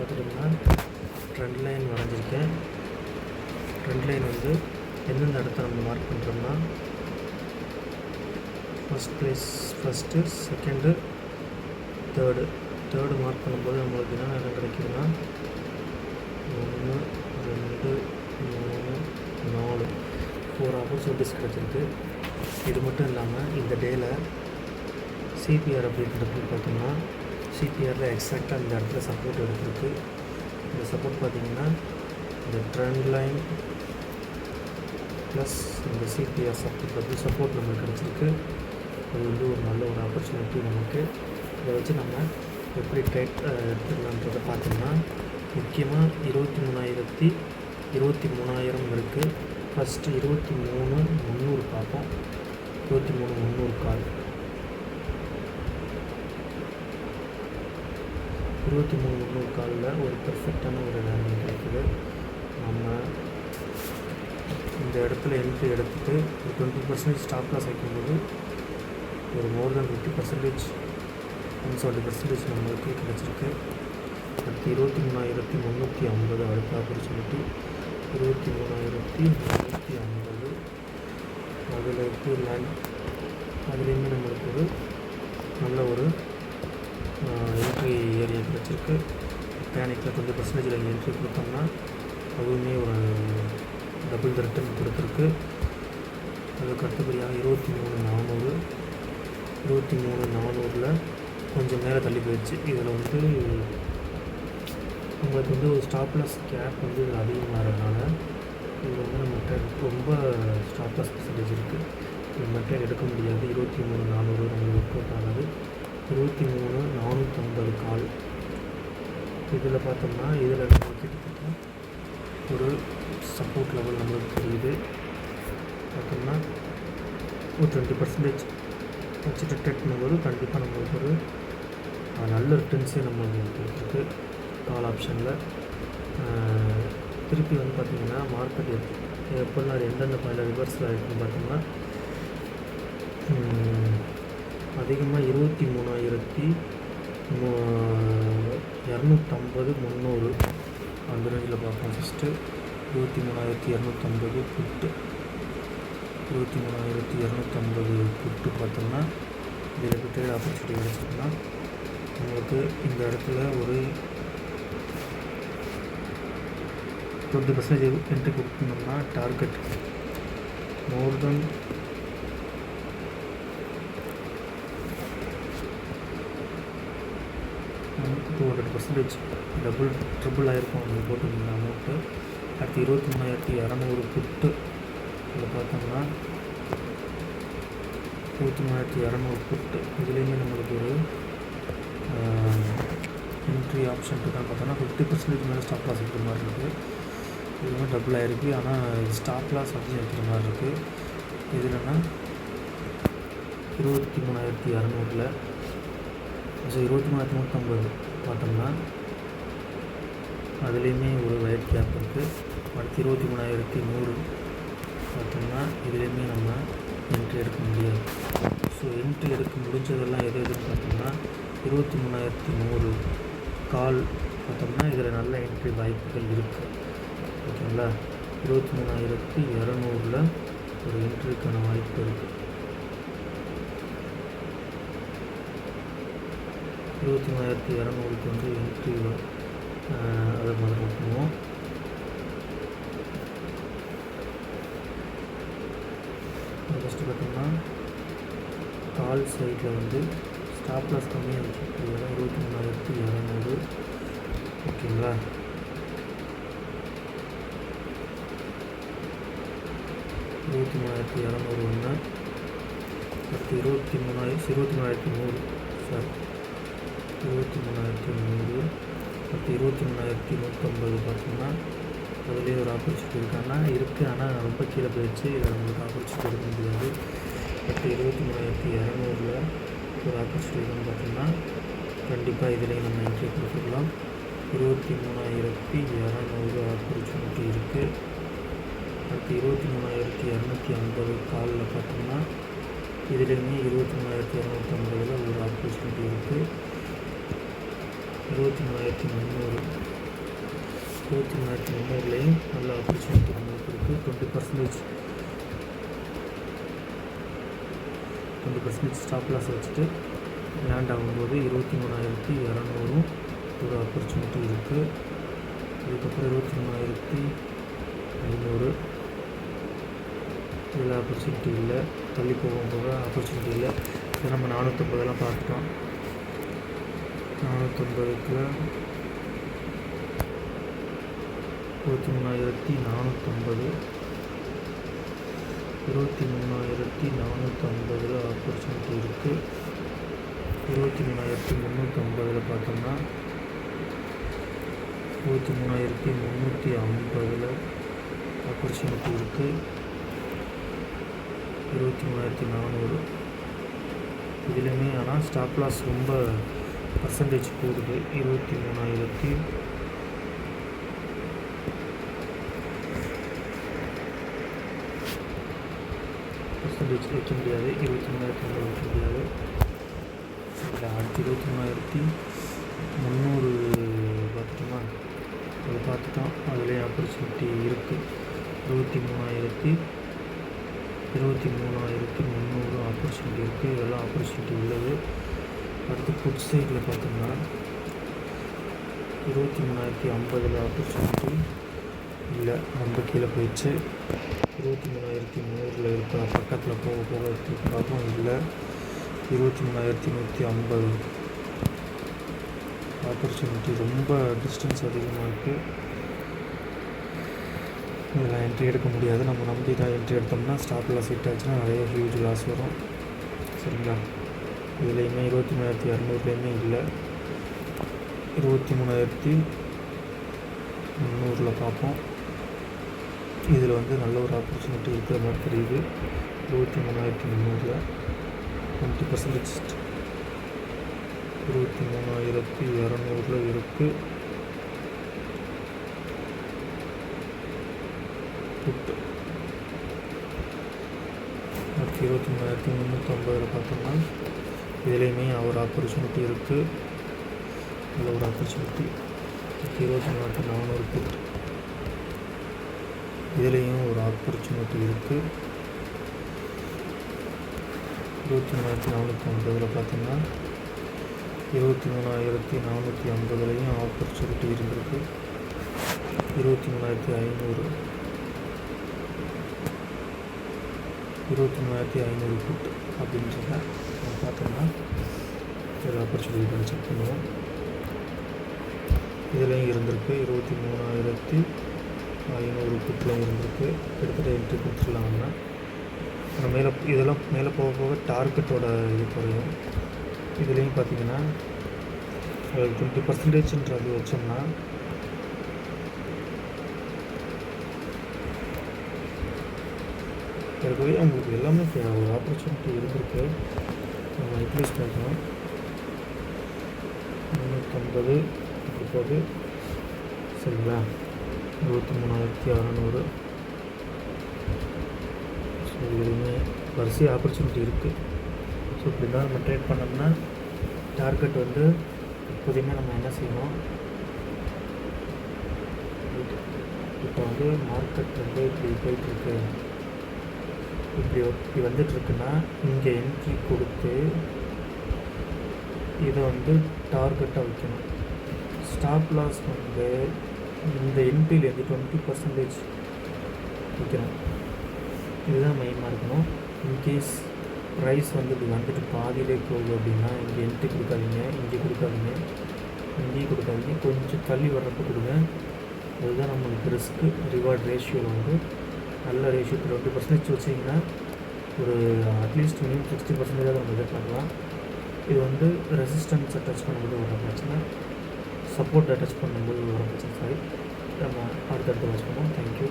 பார்த்துட்டோம்னா trend line வரைஞ்சிருக்கேன். Trend line வந்து எந்தெந்த இடத்த நம்ம மார்க் பண்ணுறோம்னா ஃபஸ்ட்டு செகண்டு தேர்டு மார்க் பண்ணும்போது நம்மளுக்கு என்னென்ன இடம் கிடைக்குதுன்னா 1 2 3 4 4 ஆப்பர்ச்சுனிட்டிஸ் கிடச்சிருக்கு. இது மட்டும் இல்லாமல் இந்த டேயில் சிபிஆர் அப்படின்றப்ப பார்த்தோம்னா சிபிஆரில் எக்ஸாக்டாக இந்த இடத்துல சப்போர்ட் எடுத்துருக்கு. இந்த சப்போர்ட் பார்த்திங்கன்னா இந்த ட்ரெண்ட் லைன் ப்ளஸ் இந்த சிபிஆர் சப்போர்ட் நம்மளுக்கு கிடச்சிருக்கு. அது வந்து ஒரு நல்ல ஒரு ஆப்பர்ச்சுனிட்டி நமக்கு. இதை வச்சு நம்ம எப்படி ட்ரேட் எடுத்துக்கலான்றதை பார்த்தோம்னா முக்கியமாக 23,000 இருக்குது. ஃபஸ்ட்டு 23,300 பார்ப்போம். 23,300 கால் 23,300 காலில் ஒரு பெர்ஃபெக்டான ஒரு லேண்டிங் கிடைக்குது. நம்ம இந்த இடத்துல என்ட்ரி எடுத்துகிட்டு ஒரு 20% ஸ்டாப் லாஸ் வைக்கும்போது ஒரு மோர் தென் 50% 170% நம்மளுக்கு கிடச்சிருக்கு. அடுத்து 23,350 அடுத்த ஆப்பர்ச்சுனிட்டி 23,350 அதில் இருக்குது லேண்ட். அதுலேயுமே நம்மளுக்கு ஒரு நல்ல ஒரு என்ட்ரி ஏரியா கிடச்சிருக்கு. பேனிக்கில் 20% என்ட்ரி கொடுத்தோம்னா அதுவுமே ஒரு டபுள் ரிட்டர்ன் கொடுத்துருக்கு. அதுக்கு அடுத்தபடியாக 23,400 கொஞ்சம் மேலே தள்ளி போயிடுச்சு. இதில் வந்து உங்களுக்கு வந்து ஒரு ஸ்டாப் லாஸ் கேப் வந்து அதிகமாகிறதுனால இதில் வந்து நம்மகிட்ட ரொம்ப ஸ்டாப் லாஸ் பர்சன்டேஜ் இருக்குது. நம்மகிட்ட எடுக்க முடியாது. 23,400 நம்மளுக்கு ஒர்க் அவுட் ஆகாது. 23,450 கால் இதில் பார்த்தோம்னா இதில் நம்மளுக்கு கிட்டத்தட்ட ஒரு சப்போர்ட் லெவல் நம்மளுக்கு தெரியுது. பார்த்தோம்னா ஒரு 20% வச்சுட்டு ட்ரேட் பண்ணும்போது கண்டிப்பாக நம்மளுக்கு ஒரு நல்ல ரிட்டர்ன்ஸே நம்மளுக்கு கொடுத்துருக்கு கால் ஆப்ஷனில். திருப்பி வந்து பார்த்திங்கன்னா மார்க்கெட் எப்போல்லாம் எந்தெந்த பாயிண்டில் ரிவர்ஸில் இருக்குன்னு பார்த்தோம்னா அதிகமாக 23,250 300 அந்த ரேஞ்சில் பார்ப்போம். ஃபஸ்ட்டு 23,250 புட்டு 23,250 புட்டு பார்த்தோம்னா இதில் ட்ரேட் ஆப்பர்ச்சுனிட்டி கிடச்சிருக்குன்னா உங்களுக்கு இந்த இடத்துல ஒரு 20% என்ட்ரி கொடுக்கணும்னா டார்கெட் மோர் தென் 200% ட்ரிபிள் ஆகிருக்கும் அவங்க போட்டுருந்த அமௌண்ட்டு. அடுத்து 23,200 புட்டு இதில் பார்த்தோம்னா 23,200 புட்டு இதுலேயுமே நம்மளுக்கு ஒரு என்ட்ரி ஆப்ஷன் இருக்கான்னு பார்த்தோன்னா 50% மேலே ஸ்டாப் லாஸ் வைக்கிற மாதிரி இருக்குது. இதுவுமே டபுள் ஆகிருக்கு. ஆனால் ஸ்டாப் லாஸ் அதிகம் வைக்கிற மாதிரி இருக்குது. இதுலன்னா 23,200 23,350 பார்த்தோம்னா அதுலேயுமே ஒரு ஒயிட் கேப் இருக்குது. அடுத்து 23,100 பார்த்தோம்னா இதுலேயுமே நம்ம என்ட்ரி எடுக்க முடியாது. ஸோ என்ட்ரி எடுக்க முடிஞ்சதெல்லாம் எதுன்னு பார்த்தோம்னா 23,100 கால் பார்த்தோம்னா இதில் நல்ல என்ட்ரி வாய்ப்புகள் இருக்குது. ஓகேங்களா? 23,200 ஒரு என்ட்ரிக்கான வாய்ப்பு இருக்குது. 23,200 வந்து என்ட்ரி அதை முதல்ல பண்ணுவோம். ஃபஸ்ட்டு பார்த்தோம்னா கால் சைடில் வந்து ஸ்டாப் லாஸ் கம்மியாக வச்சுருக்கோம். 23,200 ஓகேங்களா? 23,200 ஒன்று. அடுத்து 23,100 சாரி 23,100. அடுத்து 23,150 பார்த்தோம்னா அதுலேயே ஒரு ஆப்பர்ச்சுனிட்டி இருக்கான்னா இருக்குது. ஆனால் ரொம்ப கீழே போயிடுச்சு. இதில் நம்மளுக்கு ஆப்பர்ச்சுனிட்டி எடுக்க முடியாது. அடுத்து 23,200 ஒரு ஆப்பர்ச்சுனிட்டி பார்த்தோம்னா கண்டிப்பாக இதிலேயே நம்ம என்ட்ரி கொடுத்துக்கலாம். 23,200 ஆப்பர்ச்சுனிட்டி இருக்குது. அடுத்து 23,250 காலில் பார்த்தோம்னா இதுலேயுமே 23,250 ஒரு ஆப்பர்ச்சுனிட்டி இருக்குது. 23,300 23,300லேயும் நல்ல ஆப்பர்ச்சுனிட்டி நம்மளுக்கு இருக்குது. 20% ஸ்டாப் லாஸ் வச்சுட்டு லேண்ட் ஆகும்போது 23,200 ஒரு ஆப்பர்ச்சுனிட்டி இருக்குது. இதுக்கப்புறம் 23,500 இதில் ஆப்பர்ச்சுனிட்டி இல்லை. தள்ளி போகும்போது ஆப்பர்ச்சுனிட்டி இல்லை. இதை நம்ம 450 பார்த்துட்டோம். 450க்கு 23,450 23,450 ஆப்பர்ச்சுனிட்டி இருக்குது. 23,350 பார்த்தோம்னா 23,350 ஆப்பர்ச்சுனிட்டி இருக்குது. 23,400 இதுலேயுமே ஆனால் ஸ்டாப் லாஸ் ரொம்ப பர்சன்டேஜ் போடுது. 23,000 பர்சன்டேஜ் வைக்க முடியாது. 23,000 வைக்க முடியாது. அடுத்து 23,300 பார்த்துட்டோமா? அதை பார்த்துட்டோம். அதுலேயே ஆப்பர்ச்சுனிட்டி இருக்குது. 23,300 ஆப்பர்ச்சுனிட்டி இருக்குது. இதெல்லாம் ஆப்பர்ச்சுனிட்டி உள்ளது. அடுத்து புட் சைடில் பார்த்தோம்னா 23,050 ஆப்பர்ச்சுனிட்டி இல்லை, ரொம்ப கீழே போயிடுச்சு. 23,100 இருக்கிற பக்கத்தில் போக போக பார்ப்போம். இல்லை, 23,150 ஆப்பர்ச்சுனிட்டி ரொம்ப டிஸ்டன்ஸ் அதிகமாக இருக்குது. இதில் என்ட்ரி எடுக்க முடியாது. நம்ம நம்பி தான் என்ட்ரி எடுத்தோம்னா ஸ்டாப் லாஸ் ஹிட் ஆச்சுன்னா நிறைய ஹியூஜ் லாஸ் வரும். சரிங்களா? இதுலேயுமே 23,200லேயுமே இல்லை. 23,300 பார்ப்போம். இதில் வந்து நல்ல ஒரு ஆப்பர்ச்சுனிட்டி இருக்கிற மாதிரி தெரியுது. 23,300 20% 23,200 இருக்குது. புட்டு அடுத்து 23,350 பார்த்தோம்னா இதுலேயுமே ஒரு ஆப்பர்ச்சுனிட்டி இருக்குது. நல்ல ஒரு ஆப்பர்ச்சுனிட்டி. 23,400 புட்டு இதுலேயும் ஒரு ஆப்பர்ச்சுனிட்டி இருக்குது. 23,450 பார்த்தோம்னா 23,450லேயும் ஆப்பர்ச்சுனிட்டி இருந்திருக்கு. 23,500 புட் அப்படின்றத நம்ம பார்த்தோம்னா இதில் ஆப்பர்ச்சுனிட்டி செக் பண்ணுவோம். இதுலேயும் இருந்திருக்கு. 23,500 புட்லையும் இருந்திருக்கு. கிட்டத்தட்ட என்ட்ரி கொடுத்துடலாம்னா இதெல்லாம் மேலே போக போக டார்கெட்டோட இது குறையும். இதுலேயும் பார்த்தீங்கன்னா 20%ன்றது வச்சோம்னா ஏற்கனவே அவங்களுக்கு எல்லாமே ஒரு ஆப்பர்ச்சுனிட்டி இருந்திருக்கு. நம்ம யூட்டிலைஸ் பண்ணுறோம். 350 இப்படி போகுது. சரிங்களா? 23,600 ஸோ இதுலேயுமே வரிசை ஆப்பர்ச்சுனிட்டி இருக்குது. ஸோ இப்படி தான் நம்ம ட்ரேட் பண்ணோம்னா டார்கெட் வந்து எப்போதையுமே நம்ம என்ன செய்யணும், இப்போ வந்து மார்க்கெட் வந்து இப்படி போயிட்டுருக்கு, இப்படி வந்துட்டுருக்குன்னா இங்கே என்ட்ரி கொடுத்து இதை வந்து டார்கெட்டாக வைக்கணும். ஸ்டாப் லாஸ் வந்து இந்த என்ட்ரிலேருந்து 20% வைக்கணும். இதுதான் மெயினாக இருக்கணும். இன்கேஸ் ப்ரைஸ் வந்து இப்படி வந்துட்டு பாதியிலே போகுது அப்படின்னா இங்கே என்ட்ரி கொடுக்காதீங்க, இங்கேயும் கொடுக்காதீங்க, கொஞ்சம் தள்ளி வர்றப்போ கொடுங்க. அதுதான் நம்மளுக்கு ரிஸ்க்கு ரிவார்ட் ரேஷியோ வந்து நல்ல ரேஷியோ. 20% வச்சிங்கன்னா ஒரு அட்லீஸ்ட் மினிமம் 60% நம்ம எதிர்பார்க்கலாம். இது வந்து ரெசிஸ்டன்ஸை டச் பண்ணும்போது வர பிரச்சனை, சப்போர்ட்டை டச் பண்ணும்போது வர பிரச்சனை. நம்ம அடுத்தடுத்து வாட்ச் பண்ணுவோம். தேங்க்யூ.